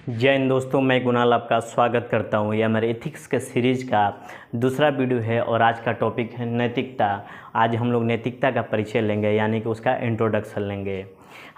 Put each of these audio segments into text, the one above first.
जय हिंद दोस्तों, मैं कुणाल आपका स्वागत करता हूँ। यह हमारे एथिक्स के सीरीज का दूसरा वीडियो है और आज का टॉपिक है नैतिकता। आज हम लोग नैतिकता का परिचय लेंगे, यानी कि उसका इंट्रोडक्शन लेंगे।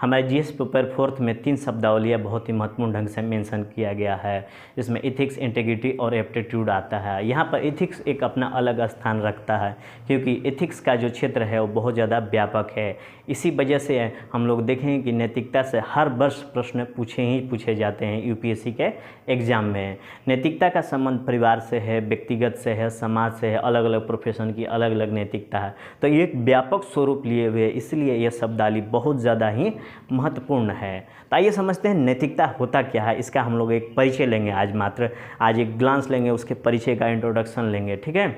हमारे जीएस पेपर 4 में 3 शब्दावलियाँ बहुत ही महत्वपूर्ण ढंग से मेंशन किया गया है। इसमें एथिक्स, इंटीग्रिटी और एप्टीट्यूड आता है। यहाँ पर एथिक्स एक अपना अलग स्थान रखता है, क्योंकि एथिक्स का जो क्षेत्र है वो बहुत ज़्यादा व्यापक है। इसी वजह से हम लोग देखें कि नैतिकता से हर वर्ष प्रश्न पूछे जाते हैं यूपीएससी के एग्ज़ाम में। नैतिकता का संबंध परिवार से है, व्यक्तिगत से है, समाज से है, अलग अलग प्रोफेशन की अलग अलग नैतिकता है। तो ये एक व्यापक स्वरूप लिए हुए, इसलिए यह शब्दावली बहुत ज़्यादा ही महत्वपूर्ण है। तो आइए समझते हैं नैतिकता होता क्या है। इसका हम लोग एक परिचय लेंगे आज एक ग्लांस लेंगे, उसके परिचय का इंट्रोडक्शन लेंगे, ठीक है।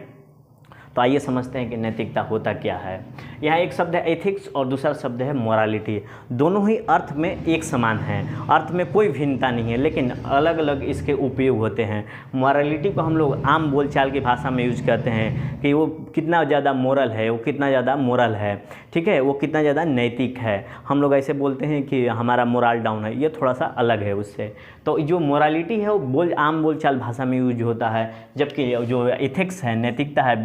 तो आइए समझते हैं कि नैतिकता होता क्या है। यहाँ एक शब्द है एथिक्स और दूसरा शब्द है मोरालिटी। दोनों ही अर्थ में एक समान हैं, अर्थ में कोई भिन्नता नहीं है, लेकिन अलग अलग इसके उपयोग होते हैं। मोरालिटी को हम लोग आम बोलचाल की भाषा में यूज करते हैं कि वो कितना ज़्यादा मोरल है, वो कितना ज़्यादा मोरल है, ठीक है, वो कितना ज़्यादा नैतिक है। हम लोग ऐसे बोलते हैं कि हमारा मोरल डाउन है, ये थोड़ा सा अलग है उससे। तो जो मोरालिटी है वो आम बोलचाल भाषा में यूज होता है, जबकि जो एथिक्स है, नैतिकता है,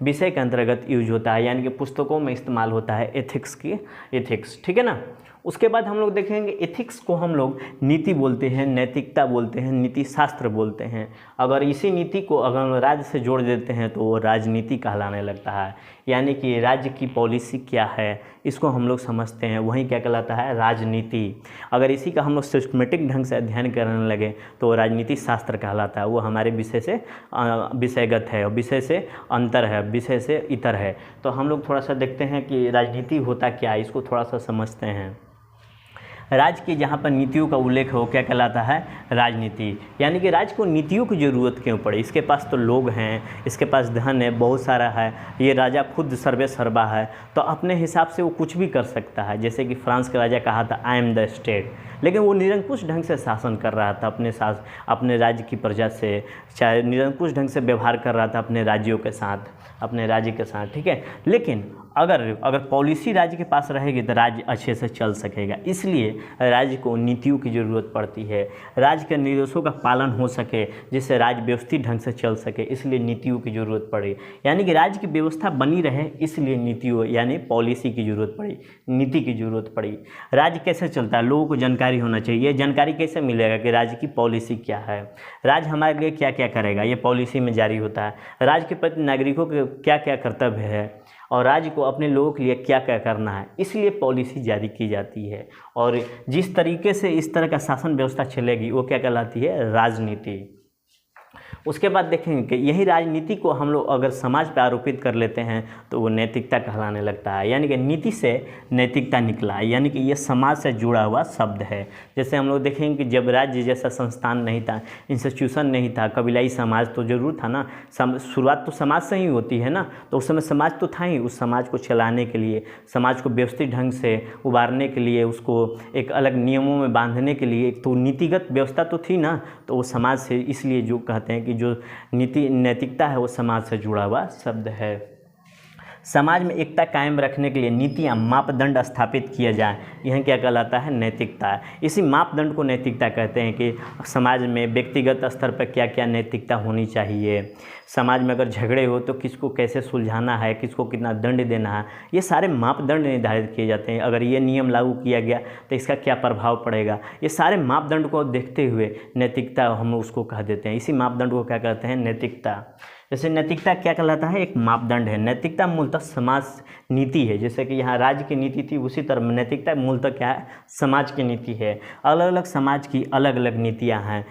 विषय के अंतर्गत यूज होता है, यानी कि पुस्तकों में इस्तेमाल होता है एथिक्स, ठीक है ना। उसके बाद हम लोग देखेंगे एथिक्स को हम लोग नीति बोलते हैं, नैतिकता बोलते हैं, नीति शास्त्र बोलते हैं। अगर इसी नीति को अगर राज्य से जोड़ देते हैं तो वो राजनीति कहलाने लगता है, यानी कि राज्य की पॉलिसी क्या है इसको हम लोग समझते हैं, वही क्या कहलाता है, राजनीति। अगर इसी का हम लोग सिस्टमेटिक ढंग से अध्ययन करने लगे तो राजनीति शास्त्र कहलाता है। वो हमारे विषय से विषयगत है, विषय से अंतर है, विषय से इतर है। तो हम लोग थोड़ा सा देखते हैं कि राजनीति होता क्या है, इसको थोड़ा सा समझते हैं। राज्य की जहाँ पर नीतियों का उल्लेख हो क्या कहलाता है, राजनीति। यानी कि राज्य को नीतियों की ज़रूरत क्यों पड़े, इसके पास तो लोग हैं, इसके पास धन है, बहुत सारा है, ये राजा खुद सर्वे सर्वा है, तो अपने हिसाब से वो कुछ भी कर सकता है। जैसे कि फ्रांस का राजा कहा था आई एम द स्टेट, लेकिन वो निरंकुश ढंग से शासन कर रहा था अपने राज्य की प्रजा से, चाहे निरंकुश ढंग से व्यवहार कर रहा था अपने राज्यों के साथ, अपने राज्य के साथ, ठीक है। लेकिन अगर पॉलिसी राज्य के पास रहेगी तो राज्य अच्छे से चल सकेगा। इसलिए राज्य को नीतियों की ज़रूरत पड़ती है, राज्य के निर्देशों का पालन हो सके, जिससे राज्य व्यवस्थित ढंग से चल सके, इसलिए नीतियों की ज़रूरत पड़ी। यानी कि राज्य की व्यवस्था बनी रहे, इसलिए नीतियों यानी पॉलिसी की ज़रूरत पड़ी, नीति की ज़रूरत पड़ी। राज्य कैसे चलता है, लोगों को जानकारी होना चाहिए। जानकारी कैसे मिलेगा कि राज्य की पॉलिसी क्या है, राज्य हमारे लिए क्या क्या करेगा, ये पॉलिसी में जारी होता है। राज्य के प्रति नागरिकों के क्या क्या कर्तव्य है और राज्य को अपने लोगों के लिए क्या क्या करना है, इसलिए पॉलिसी जारी की जाती है। और जिस तरीके से इस तरह का शासन व्यवस्था चलेगी वो क्या कहलाती है, राजनीति। उसके बाद देखेंगे कि यही राजनीति को हम लोग अगर समाज पर आरोपित कर लेते हैं तो वो नैतिकता कहलाने लगता है। यानी कि नीति से नैतिकता निकला है, यानी कि ये समाज से जुड़ा हुआ शब्द है। जैसे हम लोग देखेंगे कि जब राज्य जैसा संस्थान नहीं था, इंस्टीट्यूशन नहीं था, कबीलाई समाज तो जरूर था ना, शुरुआत तो समाज से ही होती है ना, तो उस समय समाज तो था ही। उस समाज को चलाने के लिए, समाज को व्यवस्थित ढंग से उबारने के लिए, उसको एक अलग नियमों में बांधने के लिए तो नीतिगत व्यवस्था तो थी ना, तो वो समाज से, इसलिए जो कहते हैं कि जो नीति नैतिकता है वो समाज से जुड़ा हुआ शब्द है। समाज में एकता कायम रखने के लिए नीतियाँ, मापदंड स्थापित किया जाए, यह क्या कहलाता है, नैतिकता। इसी मापदंड को नैतिकता कहते हैं कि समाज में व्यक्तिगत स्तर पर क्या क्या नैतिकता होनी चाहिए। समाज में अगर झगड़े हो तो किसको कैसे सुलझाना है, किसको कितना दंड देना है, ये सारे मापदंड निर्धारित किए जाते हैं। अगर ये नियम लागू किया गया तो इसका क्या प्रभाव पड़ेगा, ये सारे मापदंड को देखते हुए नैतिकता हम उसको कह देते हैं। इसी मापदंड को क्या कहते हैं, नैतिकता। जैसे नैतिकता क्या कहलाता है, एक मापदंड है। नैतिकता मूलतः समाज नीति है, जैसे कि यहाँ राज्य की नीति थी, उसी तरह नैतिकता मूलतः क्या है, समाज की नीति है। अलग अलग समाज की अलग अलग नीतियाँ हैं,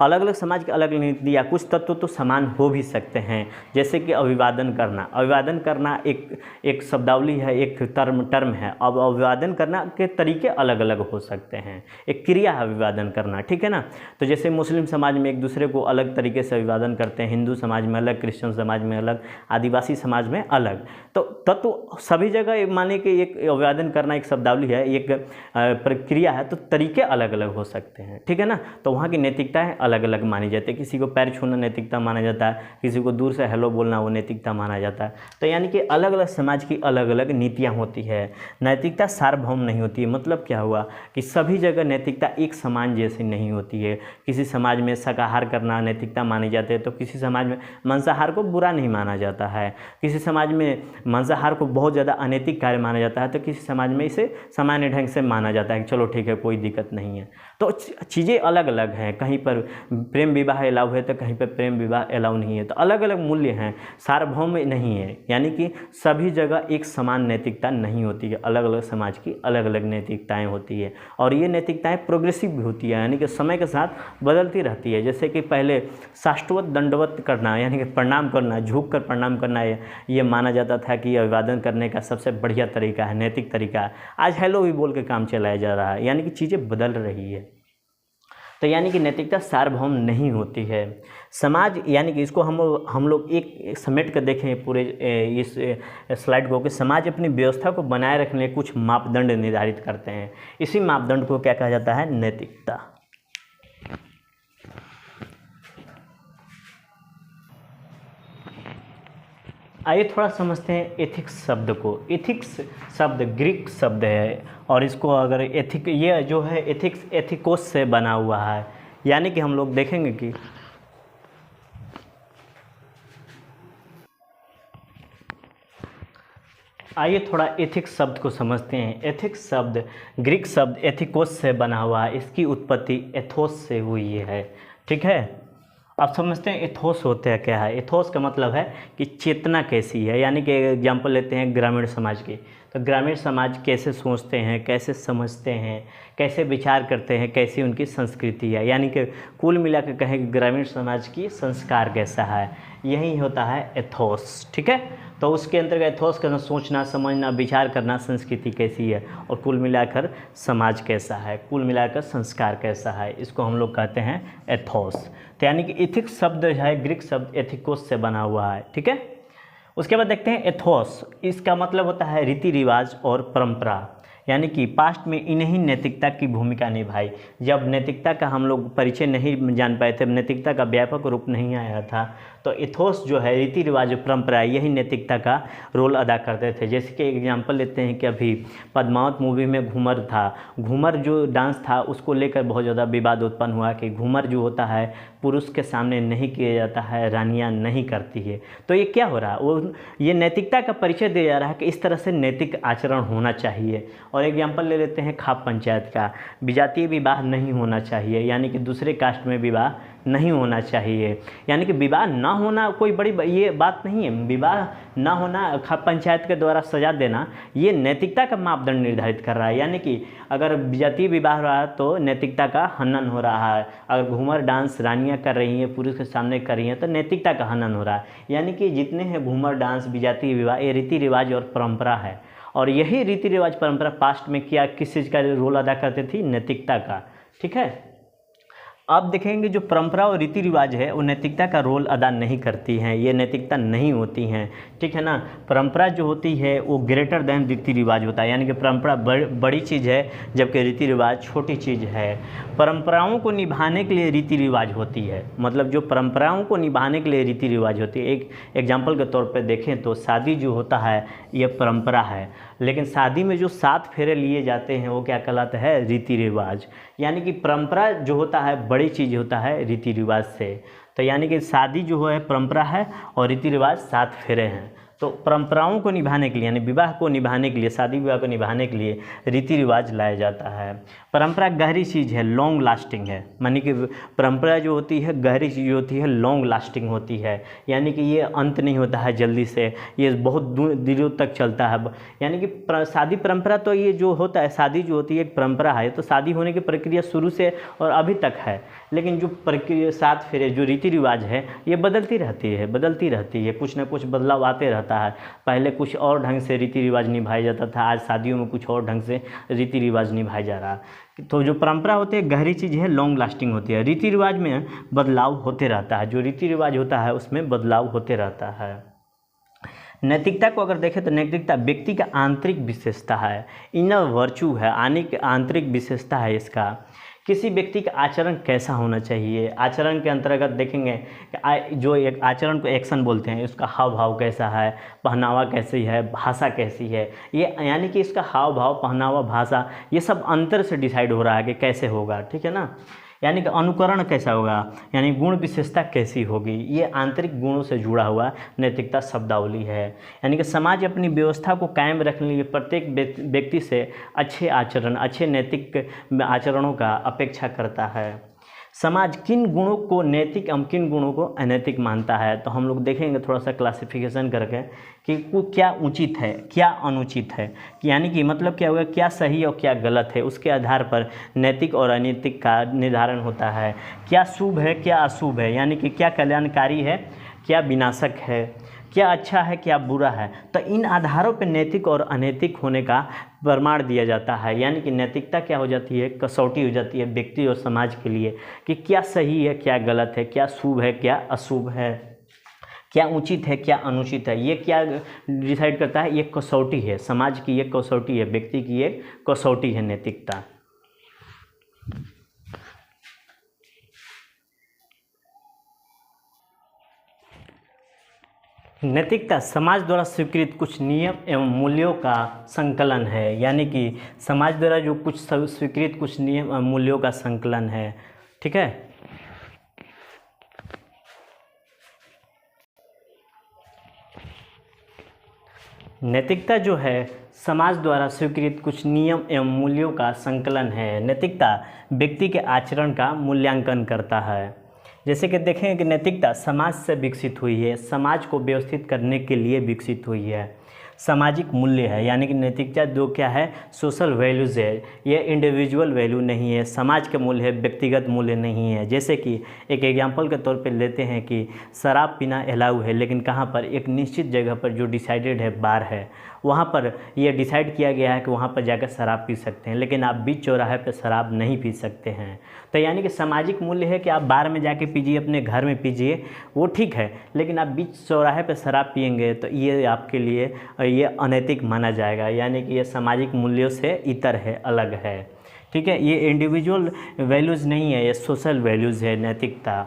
अलग अलग समाज की अलग अलग नीतियाँ। कुछ तत्व तो समान हो भी सकते हैं, जैसे कि अभिवादन करना। अभिवादन करना एक शब्दावली है, एक टर्म है। अब अभिवादन करना के तरीके अलग अलग हो सकते हैं, एक क्रिया है अभिवादन करना, ठीक है ना। तो जैसे मुस्लिम समाज में एक दूसरे को अलग तरीके से अभिवादन करते हैं, हिंदू समाज में अलग, क्रिश्चियन समाज में अलग, आदिवासी समाज में अलग। तो तत्व सभी जगह माने कि एक अभिवादन करना एक शब्दावली है, एक प्रक्रिया है, तो तरीके अलग अलग हो सकते हैं, ठीक है ना। तो वहाँ की नैतिकता नैतिकताएं अलग अलग मानी जाती है। किसी को पैर छूना नैतिकता माना जाता है, किसी को दूर से हेलो बोलना वो नैतिकता माना जाता है। तो यानी कि अलग अलग समाज की अलग अलग नीतियाँ होती है। नैतिकता सार्वभौम नहीं होती है। मतलब क्या हुआ कि सभी जगह नैतिकता एक समान जैसी नहीं होती है। किसी समाज में शाकाहार करना नैतिकता मानी जाती है, तो किसी समाज में मांसाहार को बुरा नहीं माना जाता है। किसी समाज में मांसाहार को बहुत ज़्यादा अनैतिक कार्य माना जाता है, तो किसी समाज में इसे सामान्य ढंग से माना जाता है कि चलो ठीक है, कोई दिक्कत नहीं है। तो चीज़ें अलग अलग हैं। कहीं पर प्रेम विवाह अलाउ है तो कहीं पर प्रेम विवाह अलाउ नहीं है। तो अलग अलग मूल्य हैं, सार्वभौम नहीं है। यानी कि सभी जगह एक समान नैतिकता नहीं होती है। अलग अलग समाज की अलग अलग नैतिकताएँ होती है, और ये नैतिकताएँ प्रोग्रेसिव भी होती है, यानी कि समय के साथ बदलती रहती है। जैसे कि पहले साष्टवत दंडवत करना, यानी कि प्रणाम करना, झुक कर प्रणाम करना, ये माना जाता था कि अभिवादन करने का सबसे बढ़िया तरीका है, नैतिक तरीका है। आज हेलो भी बोल के काम चलाया जा रहा है, यानी कि चीज़ें बदल रही है। तो यानी कि नैतिकता सार्वभौम नहीं होती है। समाज यानी कि इसको हम लोग एक समेट कर देखें पूरे इस स्लाइड को, कि समाज अपनी व्यवस्था को बनाए रखने के कुछ मापदंड निर्धारित करते हैं। इसी मापदंड को क्या कहा जाता है? नैतिकता। आइए थोड़ा समझते हैं एथिक्स शब्द को। एथिक्स शब्द ग्रीक शब्द है, और इसको अगर एथिक, ये जो है एथिक्स एथिकोस से बना हुआ है। यानी कि हम लोग देखेंगे कि आइए थोड़ा एथिक्स शब्द को समझते हैं। एथिक्स शब्द ग्रीक शब्द एथिकोस से बना हुआ है। इसकी उत्पत्ति एथोस से हुई है। ठीक है, आप समझते हैं एथोस होते हैं क्या है? एथोस का मतलब है कि चेतना कैसी है। यानी कि एग्जाम्पल लेते हैं ग्रामीण समाज की, तो ग्रामीण समाज कैसे सोचते हैं, कैसे समझते हैं, कैसे विचार करते हैं, कैसी उनकी संस्कृति है। यानी कि कुल मिलाकर कहें कि ग्रामीण समाज की संस्कार कैसा है, यही होता है एथोस। ठीक है, तो उसके अंतर्गत एथोस का सोचना, समझना, विचार करना, संस्कृति कैसी है, और कुल मिलाकर समाज कैसा है, कुल मिलाकर संस्कार कैसा है, इसको हम लोग कहते हैं एथोस। तो यानी कि एथिक्स शब्द है ग्रीक शब्द एथिकोस से बना हुआ है। ठीक है, उसके बाद देखते हैं एथोस। इसका मतलब होता है रीति रिवाज और परंपरा। यानी कि पास्ट में इन्हीं नैतिकता की भूमिका निभाई। जब नैतिकता का हम लोग परिचय नहीं जान पाए थे, नैतिकता का व्यापक रूप नहीं आया था, तो एथोस जो है रीति रिवाज परंपरा, यही नैतिकता का रोल अदा करते थे। जैसे कि एग्जांपल लेते हैं कि अभी पद्मावत मूवी में घूमर था, घूमर जो डांस था उसको लेकर बहुत ज़्यादा विवाद उत्पन्न हुआ कि घूमर जो होता है पुरुष के सामने नहीं किया जाता है, रानियाँ नहीं करती है। तो ये क्या हो रहा है? ये नैतिकता का परिचय दिया जा रहा है कि इस तरह से नैतिक आचरण होना चाहिए। और एग्जाम्पल ले लेते हैं खाप पंचायत का, विजातीय विवाह नहीं होना चाहिए, यानी कि दूसरे कास्ट में विवाह नहीं होना चाहिए। यानी कि विवाह ना होना कोई बड़ी ये बात नहीं है। विवाह ना होना खाप पंचायत के द्वारा सजा देना, ये नैतिकता का मापदंड निर्धारित कर रहा है। यानी कि अगर विजातीय विवाह रहा तो नैतिकता का हनन हो रहा है। अगर घूमर डांस रानियाँ कर रही हैं, पुरुष के सामने कर रही हैं, तो नैतिकता का हनन हो रहा है। यानी कि जितने हैं घूमर डांस, विजातीय विवाह, ये रीति रिवाज और परंपरा है। और यही रीति रिवाज परंपरा पास्ट में क्या किस चीज़ का रोल अदा करती थी? नैतिकता का। ठीक है, आप देखेंगे जो परंपरा और रीति रिवाज है वो नैतिकता का रोल अदा नहीं करती हैं, ये नैतिकता नहीं होती हैं। ठीक है ना, परंपरा जो होती है वो ग्रेटर देन रीति रिवाज होता है। यानी कि परंपरा बड़ी चीज़ है, जबकि रीति रिवाज छोटी चीज़ है। परंपराओं को निभाने के लिए रीति रिवाज होती है, मतलब जो परंपराओं को निभाने के लिए रीति रिवाज होती है। एक एग्जाम्पल के तौर पर देखें तो शादी जो होता है ये परंपरा है, लेकिन शादी में जो 7 फेरे लिए जाते हैं वो क्या कहलाता है? रीति रिवाज। यानी कि परंपरा जो होता है बड़ी चीज़ होता है रीति रिवाज से। तो यानी कि शादी जो है परंपरा है और रीति रिवाज 7 फेरे हैं। तो परंपराओं को निभाने के लिए, यानी विवाह को निभाने के लिए, शादी विवाह को निभाने के लिए रीति रिवाज लाया जाता है। परंपरा गहरी चीज़ है, लॉन्ग लास्टिंग है। मानी कि परंपरा जो होती है गहरी चीज़ होती है, लॉन्ग लास्टिंग होती है। यानी कि ये अंत नहीं होता है जल्दी से, ये बहुत दिनों तक चलता है। यानी कि शादी परंपरा, तो ये जो होता है शादी जो होती है एक परंपरा है, तो शादी होने की प्रक्रिया शुरू से और अभी तक है। लेकिन जो प्रक्रिया 7 फेरे जो रीति रिवाज है ये बदलती रहती है, कुछ ना कुछ बदलाव आते रहता है। पहले कुछ और ढंग से रीति रिवाज निभाया जाता था, आज शादियों में कुछ और ढंग से रीति रिवाज निभाया जा रहा है। तो जो परंपरा होती है गहरी चीज़ है, लॉन्ग लास्टिंग होती है। रीति रिवाज में बदलाव होते रहता है, जो रीति रिवाज होता है उसमें बदलाव होते रहता है। नैतिकता को अगर देखें तो नैतिकता व्यक्ति का आंतरिक विशेषता है, इनर वर्चू है, आंतरिक विशेषता है इसका। किसी व्यक्ति का आचरण कैसा होना चाहिए। आचरण के अंतर्गत देखेंगे कि जो एक आचरण को एक्शन बोलते हैं, उसका हाव भाव कैसा है, पहनावा कैसी है, भाषा कैसी है, ये यानी कि इसका हाव भाव, पहनावा, भाषा, ये सब अंतर से डिसाइड हो रहा है कि कैसे होगा, ठीक है ना। यानी कि अनुकरण कैसा होगा, यानी गुण विशेषता कैसी होगी, ये आंतरिक गुणों से जुड़ा हुआ नैतिकता शब्दावली है। यानी कि समाज अपनी व्यवस्था को कायम रखने के लिए प्रत्येक व्यक्ति से अच्छे आचरण, अच्छे नैतिक आचरणों का अपेक्षा करता है। समाज किन गुणों को नैतिक एवं किन गुणों को अनैतिक मानता है, तो हम लोग देखेंगे थोड़ा सा क्लासिफिकेशन करके कि वो क्या उचित है, क्या अनुचित है, यानी कि मतलब क्या होगा, क्या सही और क्या गलत है, उसके आधार पर नैतिक और अनैतिक का निर्धारण होता है। क्या शुभ है, क्या अशुभ है, यानी कि क्या कल्याणकारी है, क्या विनाशक है, क्या अच्छा है, क्या बुरा है। तो इन आधारों पर नैतिक और अनैतिक होने का प्रमाण दिया जाता है। यानी कि नैतिकता क्या हो जाती है, कसौटी हो जाती है व्यक्ति और समाज के लिए कि क्या सही है, क्या गलत है, क्या शुभ है, क्या अशुभ है, क्या उचित है, क्या अनुचित है। ये क्या डिसाइड करता है, ये कसौटी है, समाज की ये कसौटी है, व्यक्ति की ये कसौटी है नैतिकता। नैतिकता समाज द्वारा स्वीकृत कुछ नियम एवं मूल्यों का संकलन है। यानी कि समाज द्वारा जो कुछ स्वीकृत कुछ नियम एवं मूल्यों का संकलन है, ठीक है। नैतिकता जो है समाज द्वारा स्वीकृत कुछ नियम एवं मूल्यों का संकलन है। नैतिकता व्यक्ति के आचरण का मूल्यांकन करता है। जैसे कि देखें कि नैतिकता समाज से विकसित हुई है, समाज को व्यवस्थित करने के लिए विकसित हुई है। सामाजिक मूल्य है, यानी कि नैतिकता जो क्या है, सोशल वैल्यूज़ है, ये इंडिविजुअल वैल्यू नहीं है, समाज के मूल्य है, व्यक्तिगत मूल्य नहीं है। जैसे कि एक एग्जांपल के तौर पे लेते हैं कि शराब पीना अलाउ है, लेकिन कहाँ पर, एक निश्चित जगह पर जो डिसाइडेड है बार है, वहाँ पर ये डिसाइड किया गया है कि वहाँ पर जाकर शराब पी सकते हैं, लेकिन आप बीच चौराहे पर शराब नहीं पी सकते हैं। तो यानी कि सामाजिक मूल्य है कि आप बार में जाके पीजिए, अपने घर में पीजिए, वो ठीक है, लेकिन आप बीच चौराहे पर शराब पिएंगे तो ये आपके लिए ये अनैतिक माना जाएगा। यानी कि ये सामाजिक मूल्यों से इतर है, अलग है, ठीक है। ये इंडिविजुअल वैल्यूज़ नहीं है, ये सोशल वैल्यूज़ है नैतिकता।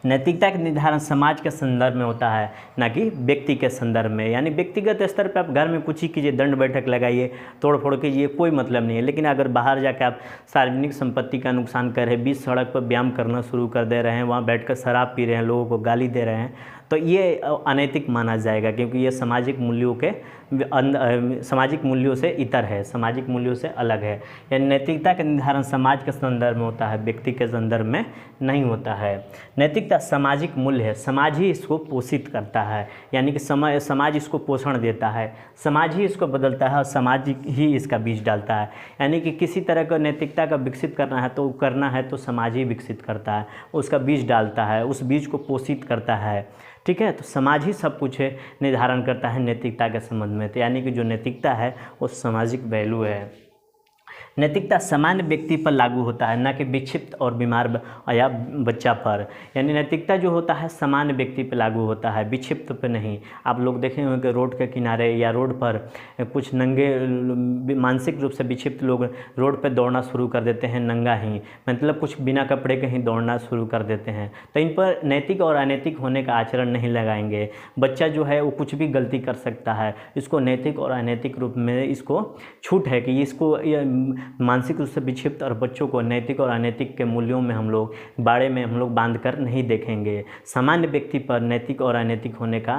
नैतिकता का निर्धारण समाज के संदर्भ में होता है, ना कि व्यक्ति के संदर्भ में। यानी व्यक्तिगत स्तर पर आप घर में कुछ ही कीजिए, दंड बैठक लगाइए, तोड़ फोड़ कीजिए, कोई मतलब नहीं है। लेकिन अगर बाहर जाकर आप सार्वजनिक संपत्ति का नुकसान कर रहे हैं, बीच सड़क पर व्यायाम करना शुरू कर दे रहे हैं, वहाँ बैठकर शराब पी रहे हैं, लोगों को गाली दे रहे हैं, तो ये अनैतिक माना जाएगा, क्योंकि ये सामाजिक मूल्यों के सामाजिक मूल्यों से इतर है, सामाजिक मूल्यों से अलग है। यानी नैतिकता का निर्धारण समाज के संदर्भ में होता है, व्यक्ति के संदर्भ में नहीं होता है। नैतिकता सामाजिक मूल्य है, समाज ही इसको पोषित करता है। यानी कि समाज इसको पोषण देता है, समाज ही इसको बदलता है और समाज ही इसका बीज डालता है। यानी कि किसी तरह का नैतिकता का विकसित करना है तो समाज ही विकसित करता है, उसका बीज डालता है, उस बीज को पोषित करता है, ठीक है। तो समाज ही सब कुछ निर्धारण करता है नैतिकता के संबंध में। तो यानी कि जो नैतिकता है वो सामाजिक वैल्यू है। नैतिकता सामान्य व्यक्ति पर लागू होता है, ना कि विक्षिप्त और बीमार या बच्चा पर। यानी नैतिकता जो होता है सामान्य व्यक्ति पर लागू होता है, विक्षिप्त पर नहीं। आप लोग देखे होंगे कि रोड के किनारे या रोड पर कुछ नंगे मानसिक रूप से विक्षिप्त लोग रोड पर दौड़ना शुरू कर देते हैं, नंगा ही, मतलब कुछ बिना कपड़े के ही दौड़ना शुरू कर देते हैं। तो इन पर नैतिक और अनैतिक होने का आचरण नहीं लगाएंगे। बच्चा जो है वो कुछ भी गलती कर सकता है, इसको नैतिक और अनैतिक रूप में इसको छूट है कि इसको मानसिक रूप से विक्षिप्त और बच्चों को नैतिक और अनैतिक के मूल्यों में हम लोग बारे में हम लोग बांध कर नहीं देखेंगे। सामान्य व्यक्ति पर नैतिक और अनैतिक होने का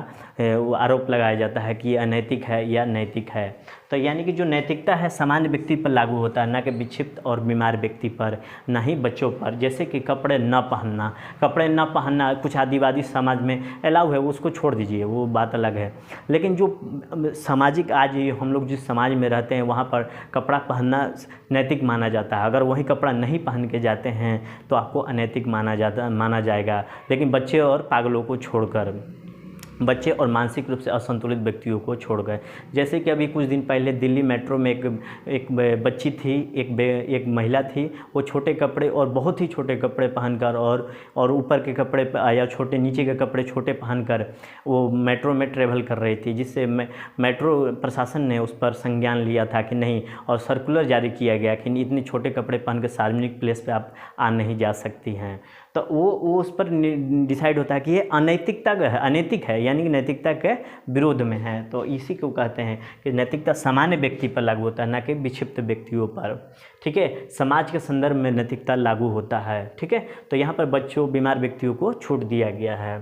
आरोप लगाया जाता है कि ये अनैतिक है या नैतिक है। तो यानी कि जो नैतिकता है सामान्य व्यक्ति पर लागू होता है, ना कि विक्षिप्त और बीमार व्यक्ति पर, ना ही बच्चों पर। जैसे कि कपड़े न पहनना कुछ आदिवासी समाज में अलाउ है, उसको छोड़ दीजिए, वो बात अलग है। लेकिन जो सामाजिक आज हम लोग जिस समाज में रहते हैं वहाँ पर कपड़ा पहनना नैतिक माना जाता है। अगर वही कपड़ा नहीं पहन के जाते हैं तो आपको अनैतिक माना जाएगा, लेकिन बच्चे और पागलों को छोड़कर। बच्चे और मानसिक रूप से असंतुलित व्यक्तियों को छोड़ गए। जैसे कि अभी कुछ दिन पहले दिल्ली मेट्रो में एक बच्ची थी, एक महिला थी, वो छोटे कपड़े और बहुत ही छोटे कपड़े पहनकर और ऊपर के कपड़े या छोटे नीचे के कपड़े छोटे पहनकर वो मेट्रो में ट्रेवल कर रही थी, जिससे मेट्रो प्रशासन ने उस पर संज्ञान लिया था कि नहीं, और सर्कुलर जारी किया गया कि इतने छोटे कपड़े पहनकर सार्वजनिक प्लेस पे आप आ नहीं जा सकती हैं। तो वो उस पर डिसाइड होता है कि ये अनैतिक है, यानी कि नैतिकता के विरोध में है। तो इसी को कहते हैं कि नैतिकता सामान्य व्यक्ति पर लागू होता है, ना कि विक्षिप्त व्यक्तियों पर। ठीक है, समाज के संदर्भ में नैतिकता लागू होता है। ठीक है, तो यहाँ पर बच्चों, बीमार व्यक्तियों को छूट दिया गया है।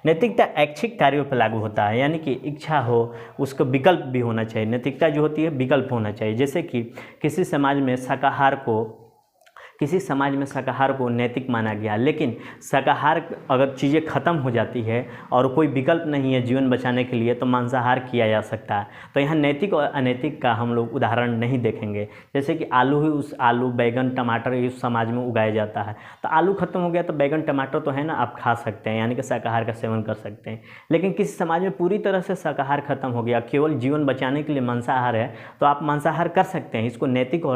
नैतिकता ऐच्छिक कार्यों पर लागू होता है, यानी कि इच्छा हो उसको विकल्प भी होना चाहिए। नैतिकता जो होती है विकल्प होना चाहिए। जैसे कि किसी समाज में शाकाहार को नैतिक माना गया, लेकिन शाकाहार अगर चीज़ें ख़त्म हो जाती है और कोई विकल्प नहीं है जीवन बचाने के लिए, तो मांसाहार किया जा सकता है। तो यहाँ नैतिक और अनैतिक का हम लोग उदाहरण नहीं देखेंगे। जैसे कि आलू बैगन टमाटर इस समाज में उगाया जाता है, तो आलू ख़त्म हो गया तो बैगन टमाटर तो है ना, आप खा सकते हैं, यानी कि शाकाहार का सेवन कर सकते हैं। लेकिन किसी समाज में पूरी तरह से शाकाहार ख़त्म हो गया, केवल जीवन बचाने के लिए मांसाहार है, तो आप मांसाहार कर सकते हैं। इसको नैतिक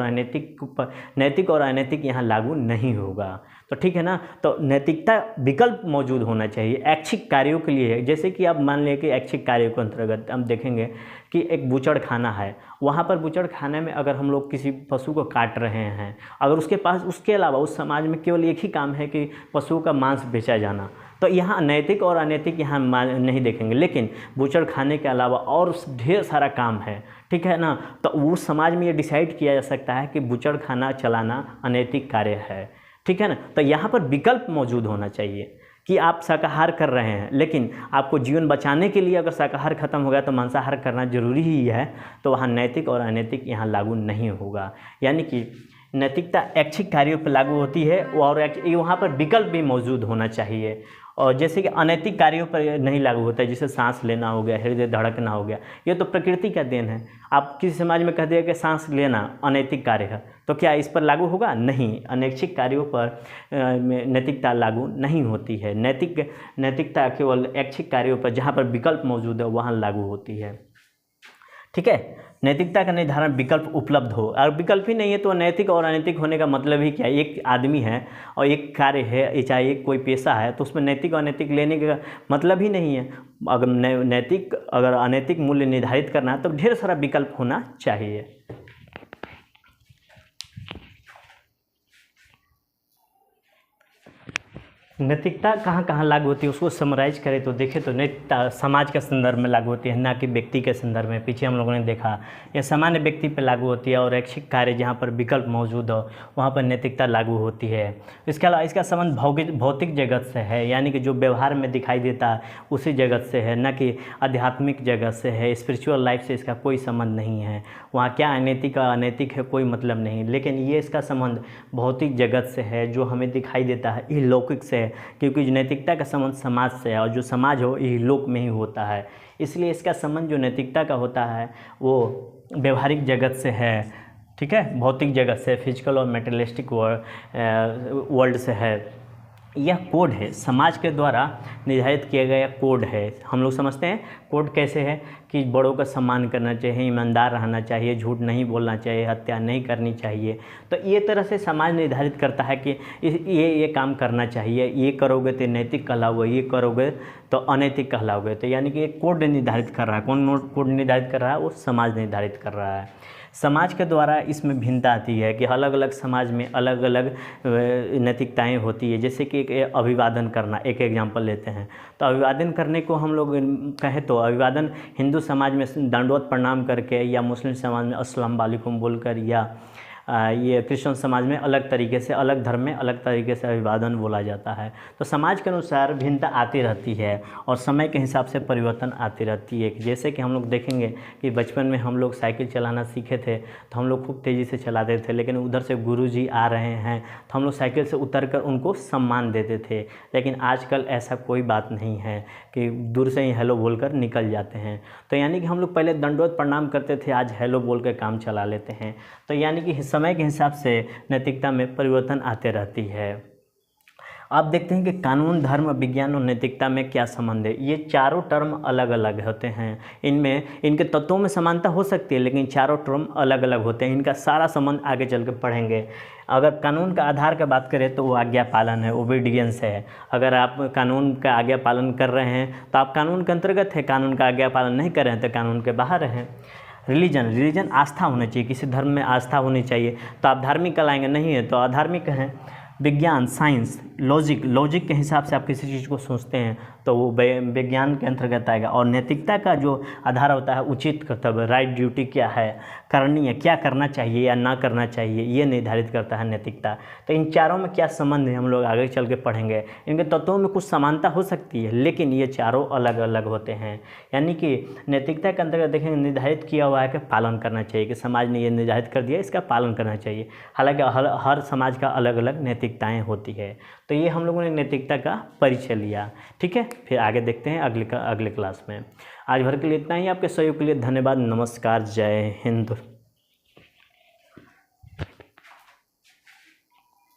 और अनैतिक यहाँ लागू नहीं होगा। तो ठीक है ना, तो नैतिकता विकल्प मौजूद होना चाहिए ऐच्छिक कार्यों के लिए। जैसे कि आप मान लें कि ऐच्छिक कार्यों के अंतर्गत हम देखेंगे कि एक बूचड़ खाना है, वहाँ पर बूचड़ खाने में अगर हम लोग किसी पशु को काट रहे हैं, अगर उसके पास उसके अलावा उस समाज में केवल एक ही काम है कि पशुओं का मांस बेचा जाना, तो यहाँ नैतिक और अनैतिक यहाँ नहीं देखेंगे। लेकिन बूचड़ खाने के अलावा और ढेर सारा काम है, ठीक है ना, तो उस समाज में ये डिसाइड किया जा सकता है कि बूचड़ खाना चलाना अनैतिक कार्य है। ठीक है ना, तो यहाँ पर विकल्प मौजूद होना चाहिए कि आप शाकाहार कर रहे हैं, लेकिन आपको जीवन बचाने के लिए अगर शाकाहार खत्म हो गया तो मांसाहार करना जरूरी ही है, तो वहाँ नैतिक और अनैतिक यहाँ लागू नहीं होगा। यानी कि नैतिकता ऐच्छिक कार्यों पर लागू होती है और वहाँ पर विकल्प भी मौजूद होना चाहिए। और जैसे कि अनैतिक कार्यों पर नहीं लागू होता है, जैसे सांस लेना हो गया, हृदय धड़कना हो गया, ये तो प्रकृति का देन है। आप किसी समाज में कह दिया कि सांस लेना अनैतिक कार्य है, तो क्या इस पर लागू होगा? नहीं, अनैच्छिक कार्यों पर नैतिकता लागू नहीं होती है। नैतिकता केवल ऐच्छिक कार्यों पर, जहाँ पर विकल्प मौजूद है, वहाँ लागू होती है। ठीक है, नैतिकता का निर्धारण विकल्प उपलब्ध हो, और विकल्प ही नहीं है तो नैतिक और अनैतिक होने का मतलब ही क्या है? एक आदमी है और एक कार्य है, चाहे एक कोई पेशा है, तो उसमें नैतिक और अनैतिक लेने का मतलब ही नहीं है। अगर अनैतिक मूल्य निर्धारित करना है तो ढेर सारा विकल्प होना चाहिए। नैतिकता कहाँ कहाँ लागू होती है उसको समराइज करें तो देखें तो नैतिकता समाज के संदर्भ में लागू होती है, ना कि व्यक्ति के संदर्भ में। पीछे हम लोगों ने देखा यह सामान्य व्यक्ति पर लागू होती है, और ऐच्छिक कार्य जहाँ पर विकल्प मौजूद हो वहाँ पर नैतिकता लागू होती है। इसके अलावा इसका संबंध भौतिक जगत से है, यानी कि जो व्यवहार में दिखाई देता है उसी जगत से है, न कि आध्यात्मिक जगत से है। स्पिरिचुअल लाइफ से इसका कोई संबंध नहीं है। वहाँ क्या अनैतिक अनैतिक है कोई मतलब नहीं, लेकिन ये इसका संबंध भौतिक जगत से है, जो हमें दिखाई देता है इहलौकिक से, क्योंकि नैतिकता का संबंध समाज से है, और जो समाज हो इहलोक में ही होता है। इसलिए इसका संबंध जो नैतिकता का होता है वो व्यवहारिक जगत से है। ठीक है, भौतिक जगत से, फिजिकल और मेटेरियलिस्टिक वर्ल्ड से है। यह कोड है, समाज के द्वारा निर्धारित किया गया कोड है। हम लोग समझते हैं कोड कैसे है कि बड़ों का सम्मान करना चाहिए, ईमानदार रहना चाहिए, झूठ नहीं बोलना चाहिए, हत्या नहीं करनी चाहिए। तो ये तरह से समाज निर्धारित करता है कि ये काम करना चाहिए, ये करोगे तो नैतिक कहलाओगे, ये करोगे तो अनैतिक कहलाओगे। तो यानी कि एक कोड निर्धारित कर रहा है। कौन कोड निर्धारित कर रहा है? वो समाज निर्धारित कर रहा है। समाज के द्वारा इसमें भिन्नता आती है कि अलग अलग समाज में अलग अलग नैतिकताएं होती है। जैसे कि एक अभिवादन करना, एक एग्जांपल लेते हैं तो अभिवादन करने को हम लोग कहें तो अभिवादन हिंदू समाज में दंडवत प्रणाम करके, या मुस्लिम समाज में अस्सलाम वालेकुम बोलकर, या ये क्रिश्चियन समाज में अलग तरीके से, अलग धर्म में अलग तरीके से अभिवादन बोला जाता है। तो समाज के अनुसार भिन्नता आती रहती है और समय के हिसाब से परिवर्तन आती रहती है। जैसे कि हम लोग देखेंगे कि बचपन में हम लोग साइकिल चलाना सीखे थे तो हम लोग खूब तेज़ी से चलाते थे, लेकिन उधर से गुरुजी आ रहे हैं तो हम लोग साइकिल से उतरकर उनको सम्मान देते थे। लेकिन आजकल ऐसा कोई बात नहीं है कि दूर से ही हेलो बोलकर निकल जाते हैं। तो यानी कि हम लोग पहले दंडवत प्रणाम करते थे, आज हेलो बोल कर काम चला लेते हैं। तो यानी कि समय के हिसाब से नैतिकता में परिवर्तन आते रहती है। आप देखते हैं कि कानून, धर्म, विज्ञान और नैतिकता में क्या संबंध है। ये चारों टर्म अलग अलग होते हैं, इनमें इनके तत्वों में समानता हो सकती है, लेकिन चारों टर्म अलग अलग होते हैं। इनका सारा संबंध आगे चल के पढ़ेंगे। अगर कानून का आधार की बात करें तो वो आज्ञा पालन है, ओबीडियंस है। अगर आप कानून का आज्ञा पालन कर रहे हैं तो आप कानून के अंतर्गत है, कानून का आज्ञा पालन नहीं कर रहे हैं तो कानून के बाहर हैं। रिलीजन आस्था होनी चाहिए, किसी धर्म में आस्था होनी चाहिए, तो आप धार्मिक कहलाएंगे, नहीं है तो अधार्मिक हैं। विज्ञान, साइंस, लॉजिक के हिसाब से आप किसी चीज़ को सोचते हैं तो वो विज्ञान के अंतर्गत आएगा। और नैतिकता का जो आधार होता है उचित कर्तव्य, राइट ड्यूटी क्या है, करनी है, क्या करना चाहिए या ना करना चाहिए, ये निर्धारित करता है नैतिकता। तो इन चारों में क्या संबंध है हम लोग आगे चल के पढ़ेंगे। इनके तत्वों में कुछ समानता हो सकती है, लेकिन ये चारों अलग अलग होते हैं। यानी कि नैतिकता के अंतर्गत देखेंगे निर्धारित किया हुआ है कि पालन करना चाहिए, कि समाज ने ये निर्धारित कर दिया इसका पालन करना चाहिए। हालांकि हर समाज का अलग अलग नैतिकताएँ होती है। तो ये हम लोगों ने नैतिकता का परिचय लिया। ठीक है, फिर आगे देखते हैं अगले क्लास में। आज भर के लिए इतना ही। आपके सहयोग के लिए धन्यवाद। नमस्कार, जय हिंद।